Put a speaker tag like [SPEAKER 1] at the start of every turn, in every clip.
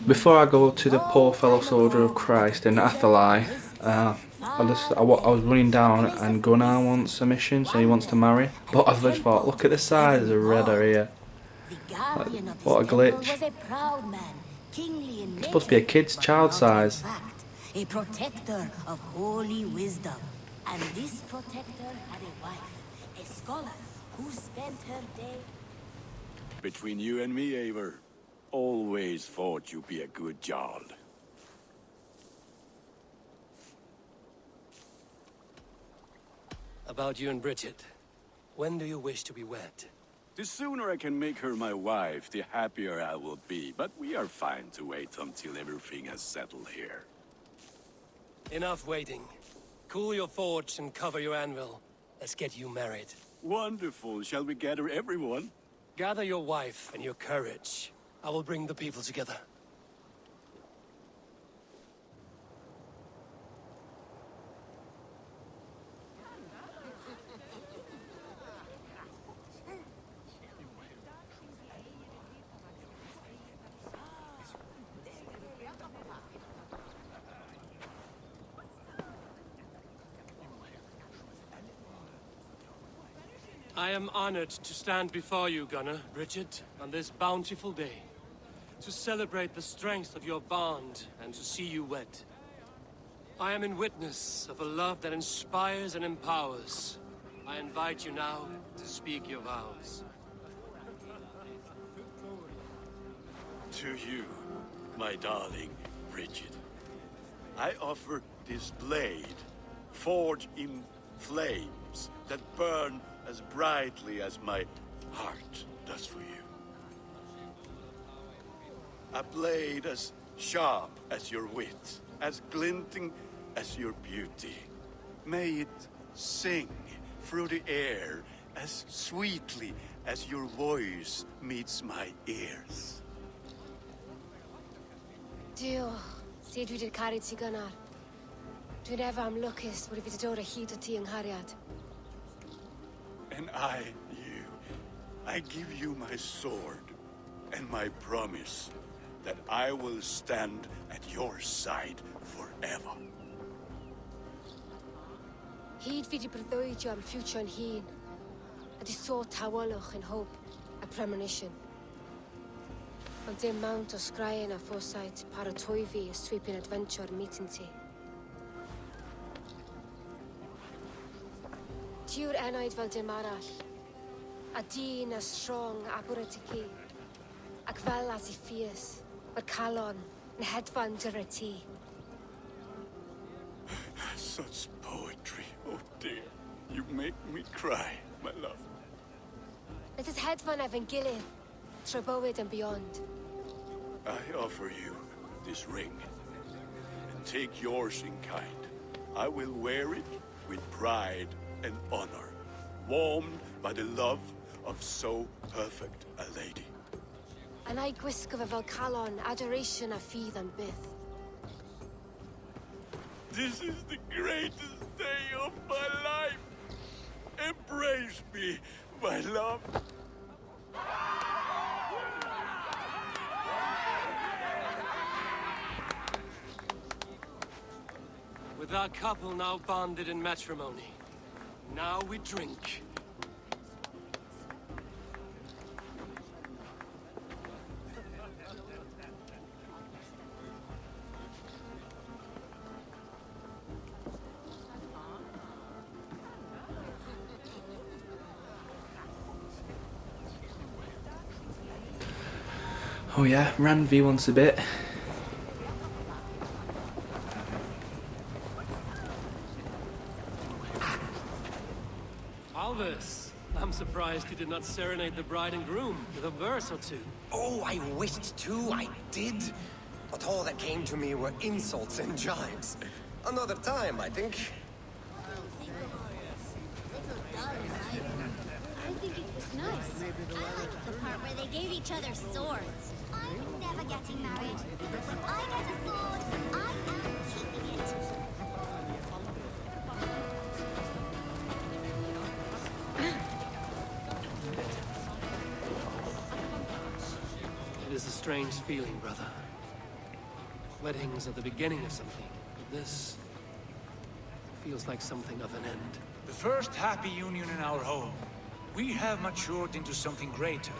[SPEAKER 1] Before I go to the poor fellow soldier of Christ in Athelai, I was running down and Gunnar wants a mission, so he wants to marry. But I just thought, look at the size of Redder here. Like, what a glitch. It's supposed to be a kid's child size.
[SPEAKER 2] A protector of holy wisdom. And this protector had a wife, a scholar, who spent her day...
[SPEAKER 3] Between you and me, Eivor, always thought you'd be a good Jarl.
[SPEAKER 4] About you and Bridget. When do you wish to be wed?
[SPEAKER 3] The sooner I can make her my wife, the happier I will be. But we are fine to wait until everything has settled here.
[SPEAKER 4] Enough waiting. Cool your forge and cover your anvil. Let's get you married.
[SPEAKER 3] Wonderful. Shall we gather everyone?
[SPEAKER 4] Gather your wife and your courage. I will bring the people together. I am honored to stand before you, Gunnar, Bridget, on this bountiful day, to celebrate the strength of your bond and to see you wed. I am in witness of a love that inspires and empowers. I invite you now to speak your vows.
[SPEAKER 3] To you, my darling Bridget, I offer this blade, forged in flames that burn as brightly as my heart does for you. A blade as sharp as your wit, as glinting as your beauty. May it sing through the air as sweetly as your voice meets my ears.
[SPEAKER 5] Dio, sed vi det karit til Gunnar. Du never am lucas, but if it's door a heat of tea and Harriet.
[SPEAKER 3] And I give you my sword and my promise that I will stand at your side forever.
[SPEAKER 5] Heed vi de brydwydio am future and heen. A de so tawalwch and hope, a premonition. Ond dim mount o sgraen a foresight, paratoi fi a sweeping adventure meeting ti. Tiwr enaid fel dim arall. A dyn as strong a bwyd i ci. Ac fel as I ffies, mae'r calon yn hedfan dyr y ti.
[SPEAKER 3] Such poetry, oh dear. You make me cry, my love.
[SPEAKER 5] Let us hedfan efo'n gilydd, tro bywyd and beyond.
[SPEAKER 3] I offer you this ring, and take yours in kind. I will wear it with pride and honor, warmed by the love of so perfect a lady.
[SPEAKER 5] And I gwisgo fe fel calon, adoration a ffydd am byth.
[SPEAKER 3] This is the greatest day of my life. Embrace me, my love.
[SPEAKER 4] With our couple now bonded in matrimony, now we drink.
[SPEAKER 1] Oh yeah, Ranvi wants a bit.
[SPEAKER 4] Alvis, I'm surprised you did not serenade the bride and groom with a verse or two.
[SPEAKER 6] Oh, I wished to, I did. But all that came to me were insults and jibes. Another time, I think.
[SPEAKER 7] I think it was nice. I liked the part where they gave each other swords. I'm never getting married. When I get a sword, I am keeping it.
[SPEAKER 4] It is a strange feeling, brother. Weddings are the beginning of something, but this feels like something of an end.
[SPEAKER 8] The first happy union in our home. We have matured into something greater.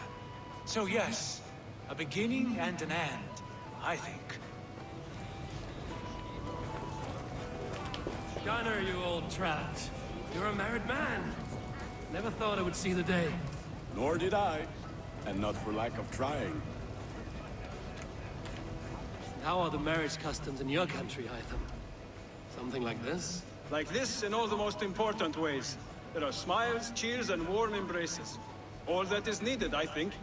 [SPEAKER 8] So yes, a beginning and an end, I think.
[SPEAKER 4] Gunnar, you old trout. You're a married man. Never thought I would see the day.
[SPEAKER 3] Nor did I. And not for lack of trying.
[SPEAKER 4] How are the marriage customs in your country, Hytham? Something like this?
[SPEAKER 9] Like this in all the most important ways. There are smiles, cheers, and warm embraces. All that is needed, I think.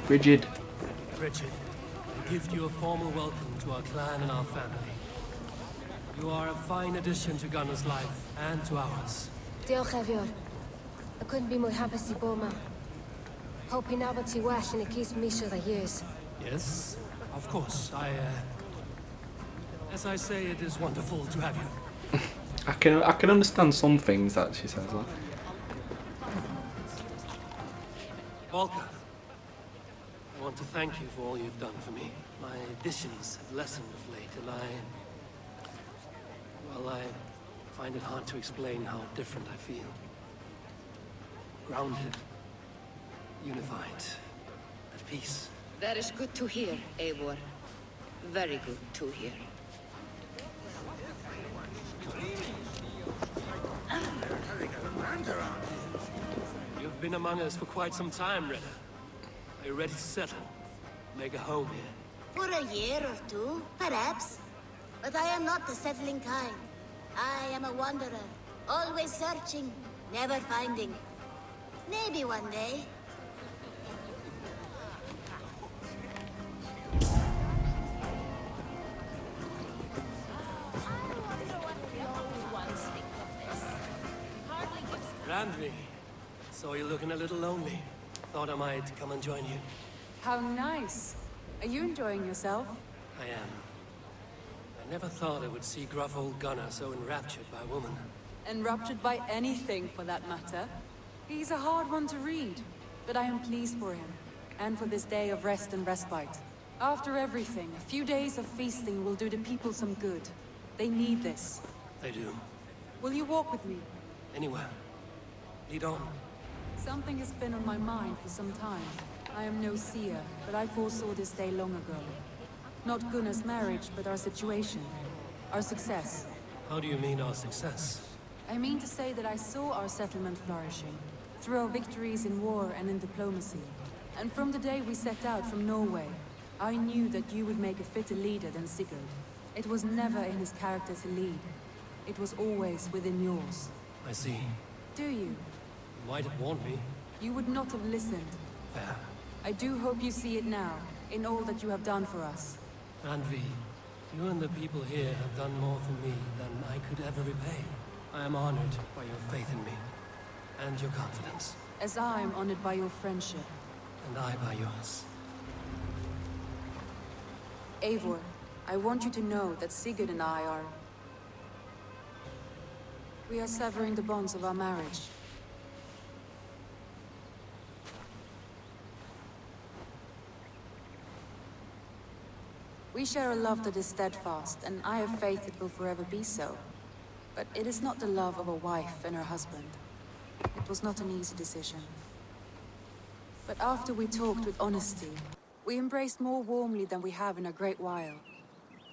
[SPEAKER 1] Rigid.
[SPEAKER 4] Richard, I give you a formal welcome to our clan and our family. You are a fine addition to Gunnar's life and to ours.
[SPEAKER 5] Diolch Evior. I couldn't be more hapus I boma. Hoping now but well and it keeps me sure the years.
[SPEAKER 4] Yes, of course. As I say, it is wonderful to have you.
[SPEAKER 1] I can understand some things that she says. Like.
[SPEAKER 4] Volker, I want to thank you for all you've done for me. My visions have lessened of late, and I find it hard to explain how different I feel. Grounded, unified, at peace.
[SPEAKER 10] That is good to hear, Eivor. Very good to hear.
[SPEAKER 4] You've been among us for quite some time, Rita. Are you ready to settle? Make a home here?
[SPEAKER 2] For a year or two, perhaps. But I am not the settling kind. I am a wanderer, always searching, never finding. Maybe one day.
[SPEAKER 4] Randvi, saw you looking a little lonely. Thought I might come and join you.
[SPEAKER 11] How nice. Are you enjoying yourself?
[SPEAKER 4] I am. I never thought I would see gruff old Gunnar so enraptured by a woman.
[SPEAKER 11] Enraptured by anything, for that matter. He's a hard one to read, but I am pleased for him, and for this day of rest and respite. After everything, a few days of feasting will do the people some good. They need this.
[SPEAKER 4] They do.
[SPEAKER 11] Will you walk with me?
[SPEAKER 4] Anywhere. Lead on.
[SPEAKER 11] Something has been on my mind for some time. I am no seer, but I foresaw this day long ago. Not Gunnar's marriage, but our situation. Our success.
[SPEAKER 4] How do you mean our success?
[SPEAKER 11] I mean to say that I saw our settlement flourishing, through our victories in war and in diplomacy. And from the day we set out from Norway, I knew that you would make a fitter leader than Sigurd. It was never in his character to lead. It was always within yours.
[SPEAKER 4] I see.
[SPEAKER 11] Do you?
[SPEAKER 4] You might have warned me.
[SPEAKER 11] You would not have listened.
[SPEAKER 4] Fair.
[SPEAKER 11] I do hope you see it now, in all that you have done for us.
[SPEAKER 4] Randvi, you and the people here have done more for me than I could ever repay. I am honored by your faith in me, and your confidence.
[SPEAKER 11] As I am honored by your friendship.
[SPEAKER 4] And I by yours.
[SPEAKER 11] Eivor, I want you to know that Sigurd and I are... We are severing the bonds of our marriage. We share a love that is steadfast, and I have faith it will forever be so. But it is not the love of a wife and her husband. It was not an easy decision. But after we talked with honesty, we embraced more warmly than we have in a great while.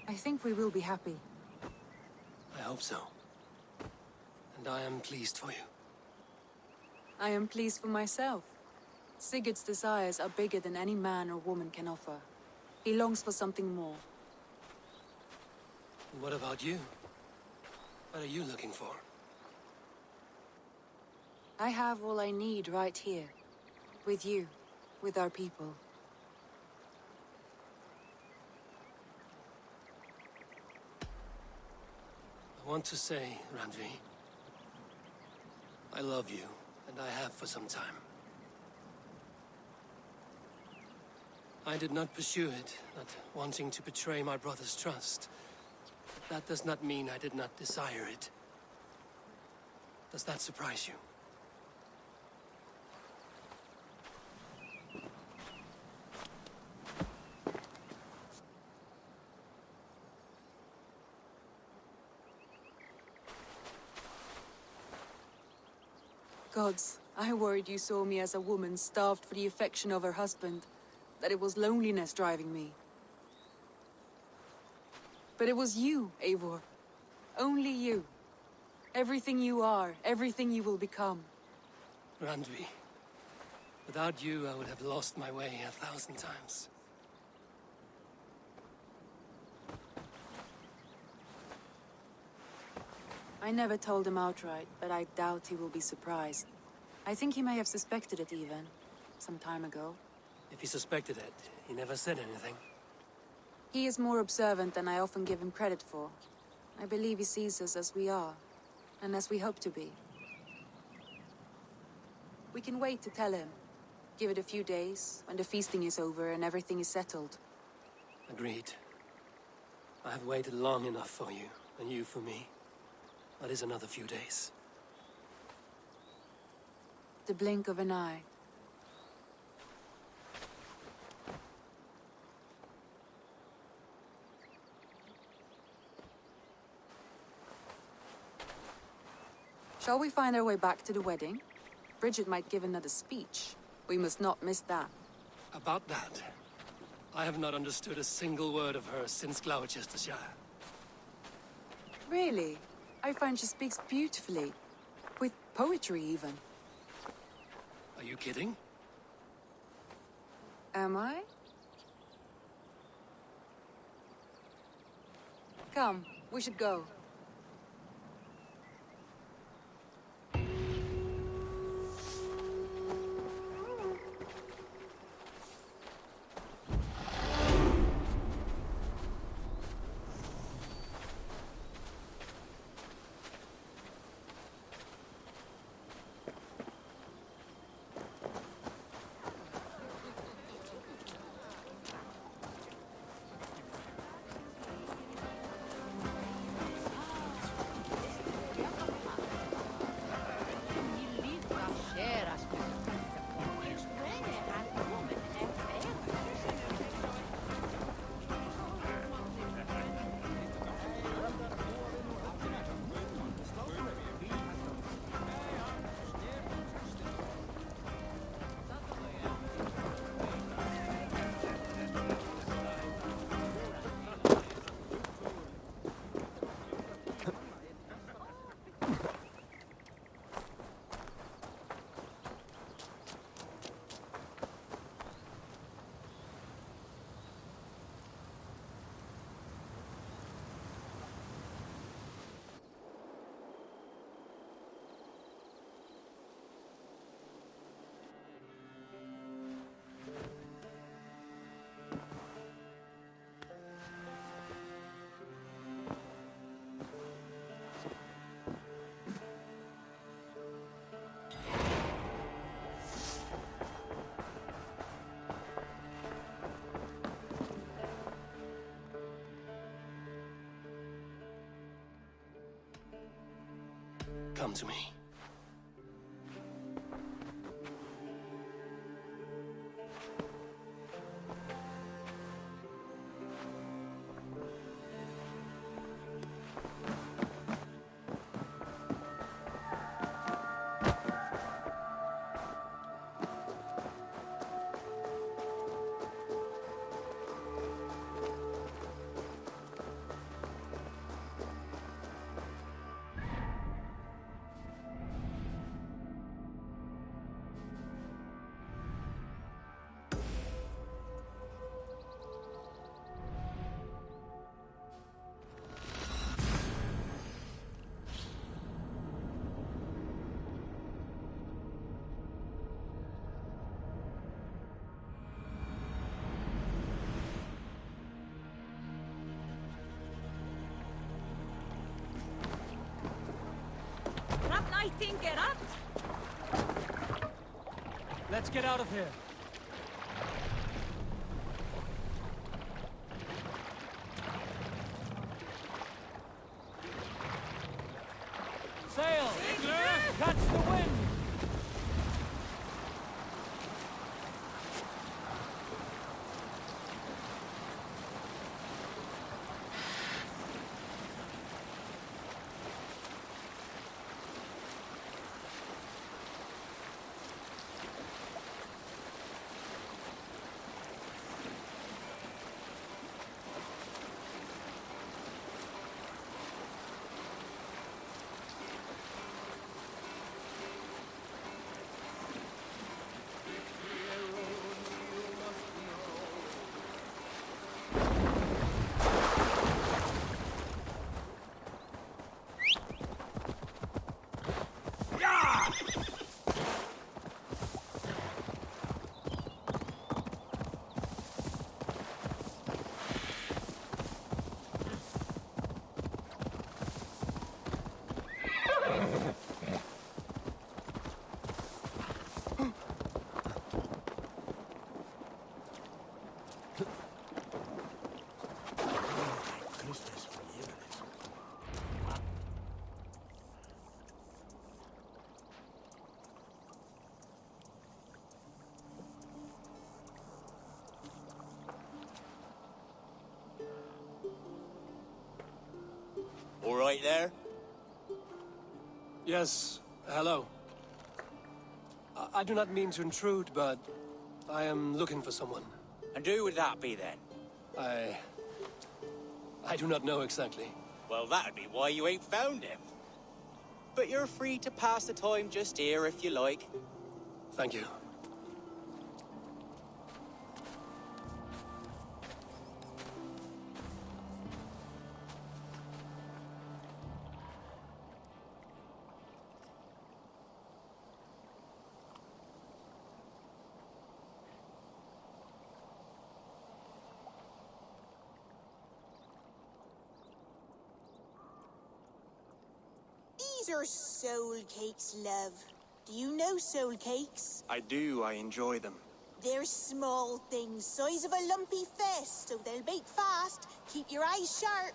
[SPEAKER 11] I think we will be happy.
[SPEAKER 4] I hope so. And I am pleased for you.
[SPEAKER 11] I am pleased for myself. Sigurd's desires are bigger than any man or woman can offer. He longs for something more.
[SPEAKER 4] And what about you? What are you looking for?
[SPEAKER 11] I have all I need right here. With you. With our people.
[SPEAKER 4] I want to say, Randvi, I love you, and I have for some time. I did not pursue it, not wanting to betray my brother's trust. That does not mean I did not desire it. Does that surprise you?
[SPEAKER 11] Gods, I worried you saw me as a woman starved for the affection of her husband. That it was loneliness driving me. But it was you, Eivor. Only you. Everything you are, everything you will become.
[SPEAKER 4] Randvi, without you, I would have lost my way 1,000 times.
[SPEAKER 11] I never told him outright, but I doubt he will be surprised. I think he may have suspected it even, some time ago.
[SPEAKER 4] If he suspected it, he never said anything.
[SPEAKER 11] He is more observant than I often give him credit for. I believe he sees us as we are, and as we hope to be. We can wait to tell him. Give it a few days, when the feasting is over and everything is settled.
[SPEAKER 4] Agreed. I have waited long enough for you, and you for me. That is another few days.
[SPEAKER 11] The blink of an eye. Shall we find our way back to the wedding? Bridget might give another speech. We must not miss that.
[SPEAKER 4] About that, I have not understood a single word of hers since Gloucestershire.
[SPEAKER 11] Really? I find she speaks beautifully. With poetry, even.
[SPEAKER 4] Are you kidding?
[SPEAKER 11] Am I? Come, we should go.
[SPEAKER 4] Come to me.
[SPEAKER 12] Let's get out of here. Catch the wind!
[SPEAKER 13] All right there?
[SPEAKER 4] Yes, hello. I do not mean to intrude, but I am looking for someone.
[SPEAKER 13] And who would that be then?
[SPEAKER 4] I do not know exactly.
[SPEAKER 13] Well, that'd be why you ain't found him. But you're free to pass the time just here if you like.
[SPEAKER 4] Thank you.
[SPEAKER 2] These are soul cakes, love. Do you know soul cakes?
[SPEAKER 14] I do. I enjoy them.
[SPEAKER 2] They're small things, size of a lumpy fist, so they'll bake fast. Keep your eyes sharp.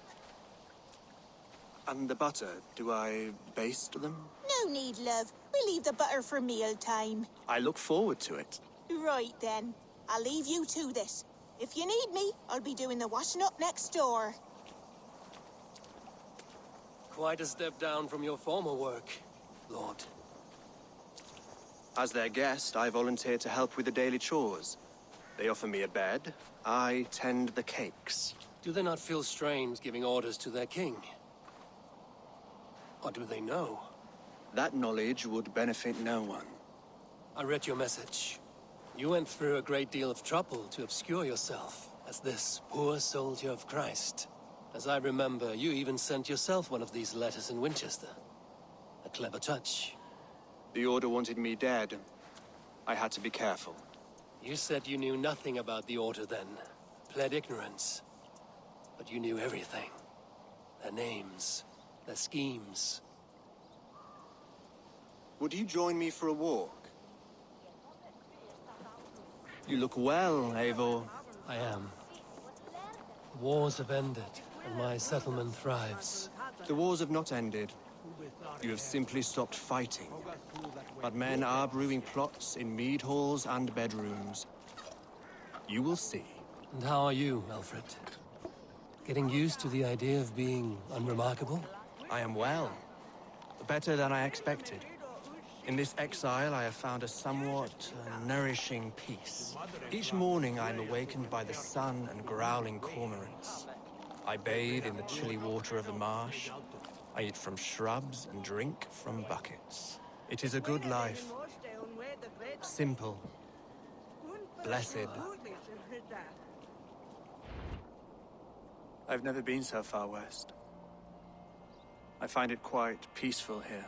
[SPEAKER 14] And the butter, do I baste them?
[SPEAKER 2] No need, love. We'll leave the butter for meal time.
[SPEAKER 14] I look forward to it.
[SPEAKER 2] Right then. I'll leave you to this. If you need me, I'll be doing the washing up next door.
[SPEAKER 4] Quite a step down from your former work, Lord.
[SPEAKER 14] As their guest, I volunteered to help with the daily chores. They offer me a bed. I tend the cakes.
[SPEAKER 4] Do they not feel strange giving orders to their king? Or do they know?
[SPEAKER 14] That knowledge would benefit no one.
[SPEAKER 4] I read your message. You went through a great deal of trouble to obscure yourself as this poor soldier of Christ. As I remember, you even sent yourself one of these letters in Winchester. A clever touch.
[SPEAKER 14] The Order wanted me dead. I had to be careful.
[SPEAKER 4] You said you knew nothing about the Order then. Pled ignorance. But you knew everything. Their names, their schemes.
[SPEAKER 14] Would you join me for a walk? You look well, Eivor.
[SPEAKER 4] I am. Wars have ended, and my settlement thrives.
[SPEAKER 14] The wars have not ended. You have simply stopped fighting. But men are brewing plots in mead halls and bedrooms. You will see.
[SPEAKER 4] And how are you, Alfred? Getting used to the idea of being unremarkable?
[SPEAKER 14] I am well. Better than I expected. In this exile, I have found a somewhat nourishing peace. Each morning, I am awakened by the sun and growling cormorants. I bathe in the chilly water of the marsh. I eat from shrubs and drink from buckets. It is a good life. Simple. Blessed. I've never been so far west. I find it quite peaceful here.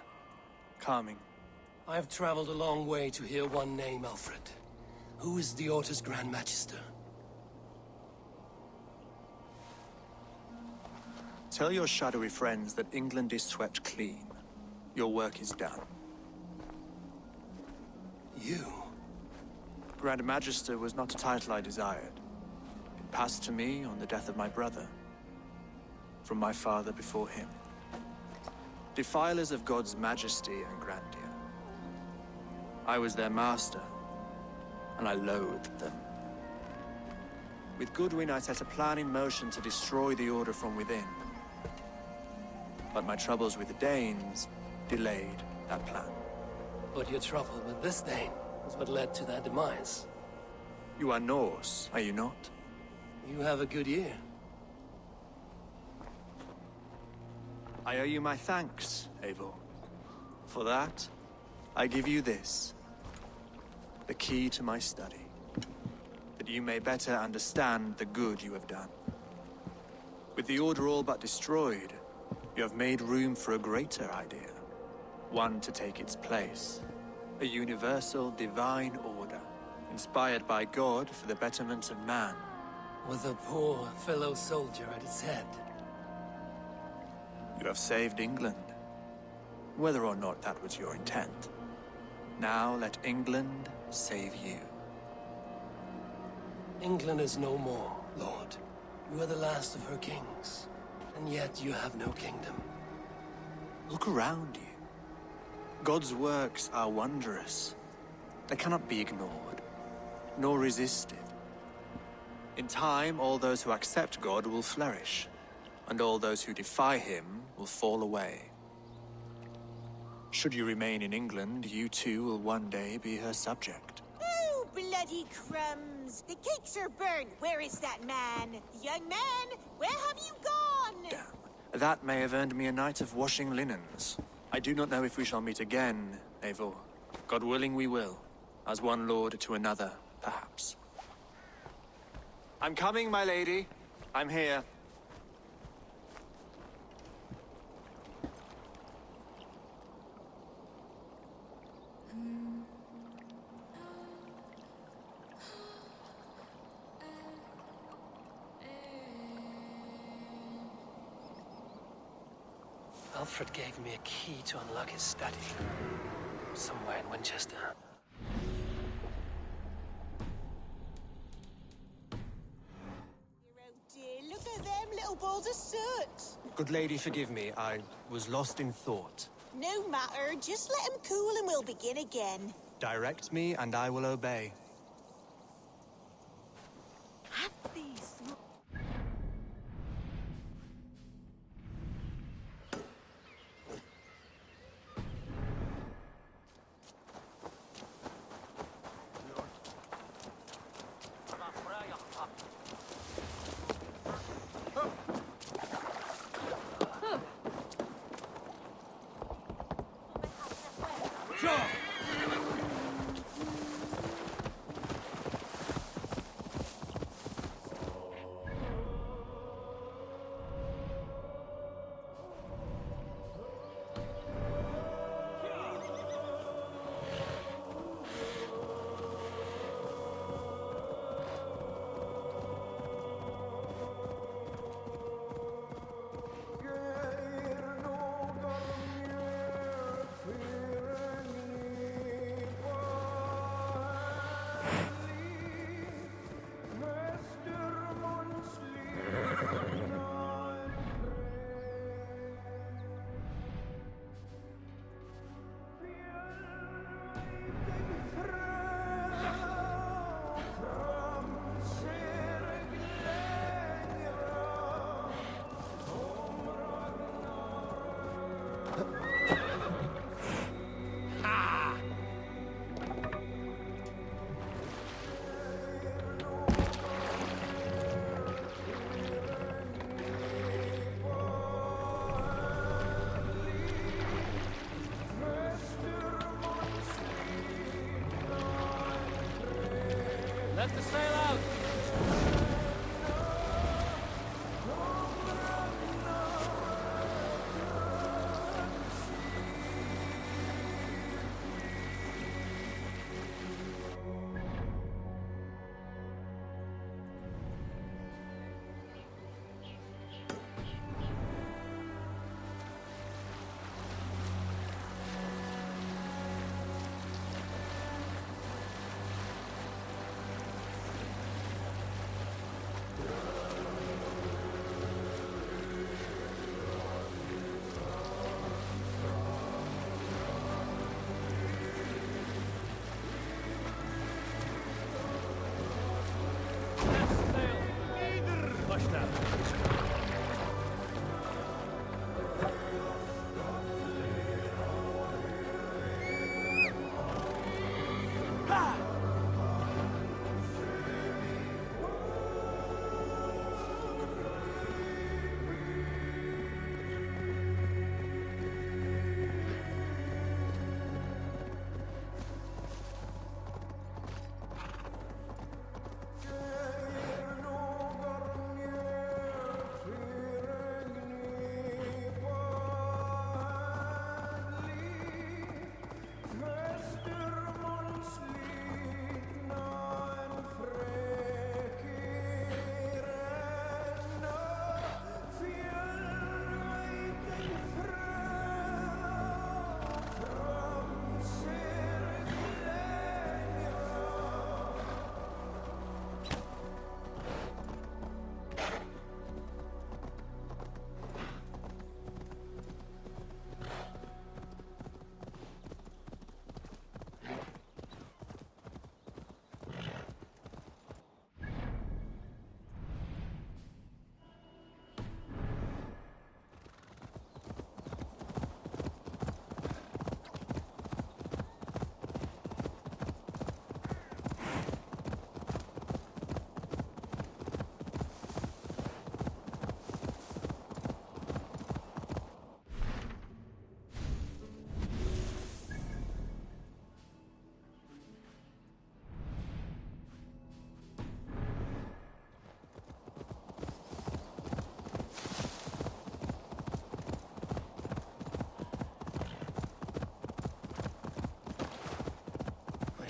[SPEAKER 14] Calming.
[SPEAKER 4] I have traveled a long way to hear one name, Alfred. Who is the Order's Grand Magister?
[SPEAKER 14] Tell your shadowy friends that England is swept clean. Your work is done.
[SPEAKER 4] You?
[SPEAKER 14] Grand Magister was not a title I desired. It passed to me on the death of my brother. From my father before him. defilers of God's majesty and grandeur. I was their master, and I loathed them. With Goodwin, I set a plan in motion to destroy the Order from within. But my troubles with the Danes delayed that plan.
[SPEAKER 4] But your trouble with this Dane is what led to their demise.
[SPEAKER 14] You are Norse, are you not?
[SPEAKER 4] You have a good ear.
[SPEAKER 14] I owe you my thanks, Eivor. For that, I give you this. The key to my study. That you may better understand the good you have done. With the Order all but destroyed, you have made room for a greater idea. One to take its place. A universal divine order, inspired by God for the betterment of man.
[SPEAKER 4] With a poor fellow soldier at its head.
[SPEAKER 14] You have saved England, whether or not that was your intent. Now let England save you.
[SPEAKER 4] England is no more, Lord. You are the last of her kings, and yet you have no kingdom.
[SPEAKER 14] Look around you. God's works are wondrous. They cannot be ignored, nor resisted. In time, all those who accept God will flourish, and all those who defy him will fall away. Should you remain in England, you too will one day be her subject.
[SPEAKER 15] Oh, bloody crumbs! The cakes are burned! Where is that man? Young man, where have you gone?
[SPEAKER 14] Damn. That may have earned me a night of washing linens. I do not know if we shall meet again, Eivor. God willing, we will. As one lord to another, perhaps. I'm coming, my lady. I'm here.
[SPEAKER 4] Alfred gave me a key to unlock his study. Somewhere in Winchester.
[SPEAKER 15] Oh dear, look at them little balls of soot!
[SPEAKER 14] Good lady, forgive me. I was lost in thought.
[SPEAKER 15] No matter, just let them cool and we'll begin again.
[SPEAKER 14] Direct me, and I will obey.
[SPEAKER 15] Have these.
[SPEAKER 12] Let the sail out!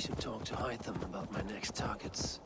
[SPEAKER 16] should talk to Hytham about my next targets.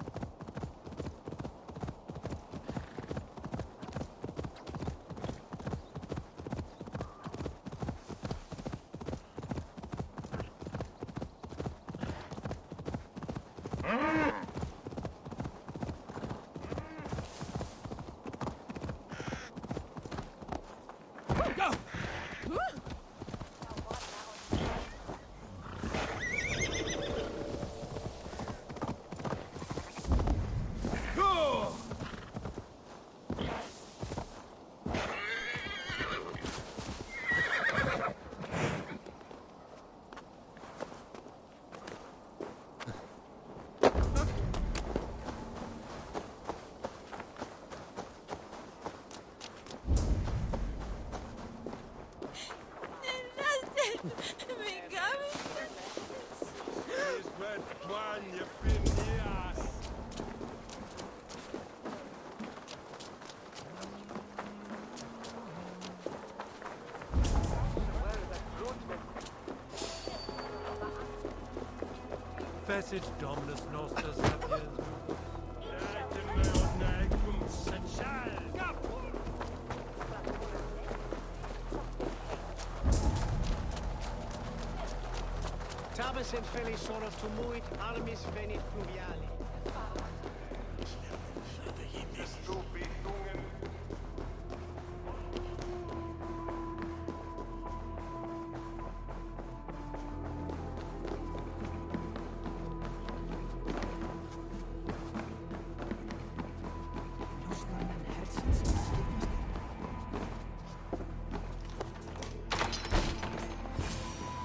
[SPEAKER 12] Fecit Dominus Nostra Sapiens.
[SPEAKER 17] Tabes et felix soros tumuit armis venit fluviali.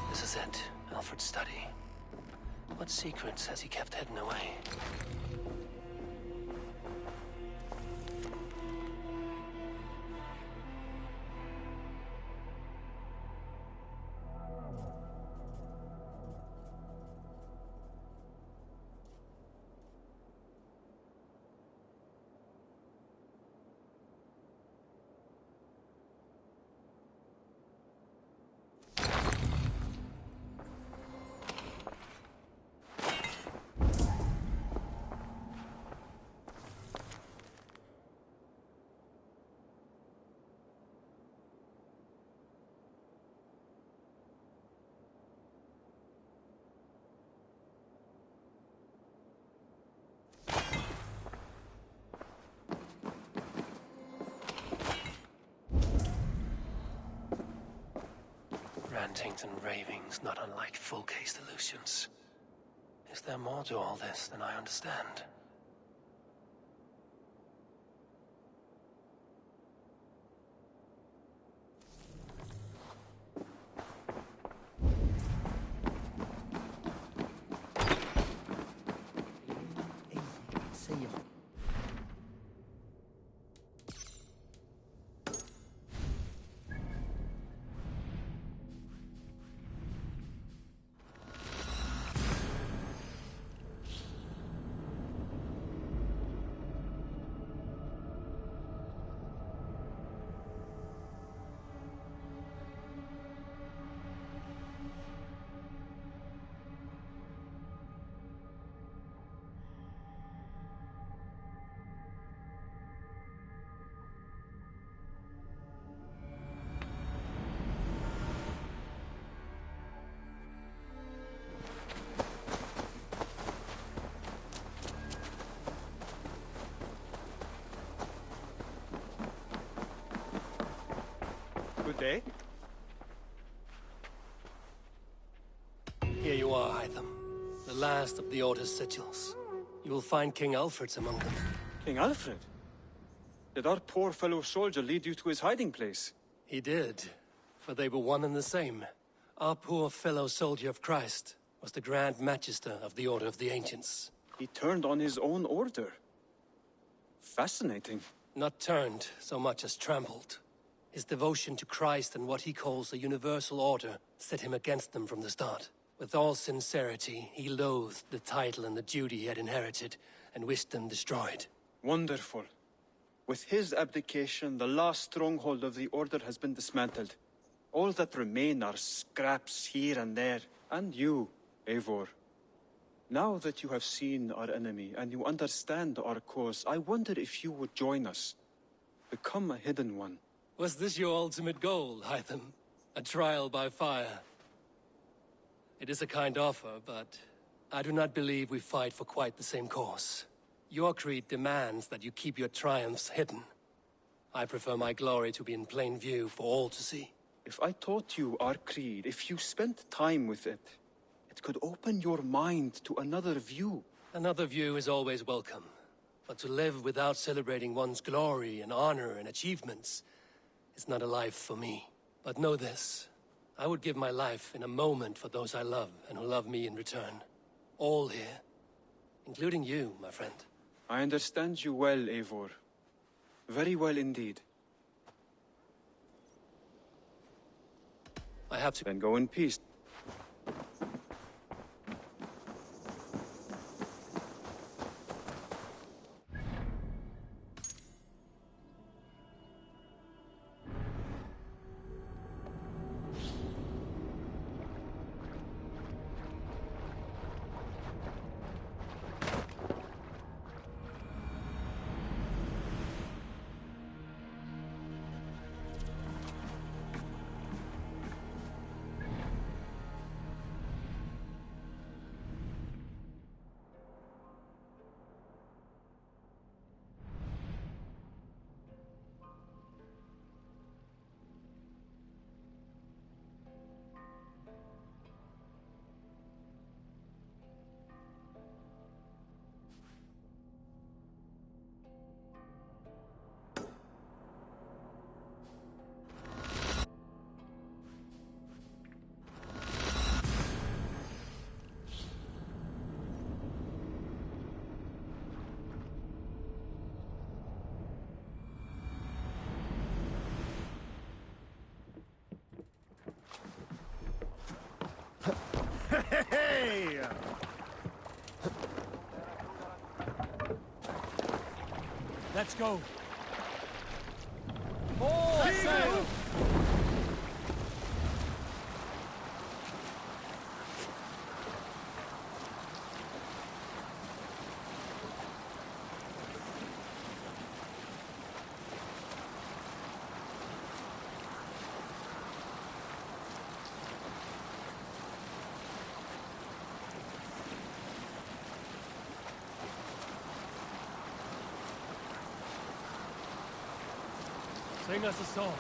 [SPEAKER 16] This is it, Alfred's study. What secrets has he kept hidden away? Rantings and ravings, not unlike full-case delusions. Is there more to all this than I understand?
[SPEAKER 9] Good day.
[SPEAKER 16] Here you are, Hytham. The last of the Order's sigils. You will find King Alfred's among them.
[SPEAKER 9] King Alfred? Did our poor fellow soldier lead you to his hiding place?
[SPEAKER 16] He did, for they were one and the same. Our poor fellow soldier of Christ was the Grand Magister of the Order of the Ancients.
[SPEAKER 9] He turned on his own order. Fascinating.
[SPEAKER 16] Not turned so much as trampled. His devotion to Christ and what he calls a universal order set him against them from the start. With all sincerity, he loathed the title and the duty he had inherited, and wished them destroyed.
[SPEAKER 9] Wonderful. With his abdication, the last stronghold of the Order has been dismantled. All that remain are scraps here and there. And you, Eivor. Now that you have seen our enemy and you understand our cause, I wonder if you would join us. Become a hidden one.
[SPEAKER 16] Was this your ultimate goal, Hytham? A trial by fire? It is a kind offer, but I do not believe we fight for quite the same cause. Your creed demands that you keep your triumphs hidden. I prefer my glory to be in plain view for all to see.
[SPEAKER 9] If I taught you our creed, if you spent time with it, it could open your mind to another view.
[SPEAKER 16] Another view is always welcome. But to live without celebrating one's glory and honor and achievements is not a life for me. But know this, I would give my life in a moment for those I love and who love me in return. All here, including you, my friend.
[SPEAKER 9] I understand you well, Eivor. Very well indeed.
[SPEAKER 16] I have to...
[SPEAKER 9] Then go in peace.
[SPEAKER 17] Hey!
[SPEAKER 12] Let's go.
[SPEAKER 17] All sail!
[SPEAKER 12] Sing us a song.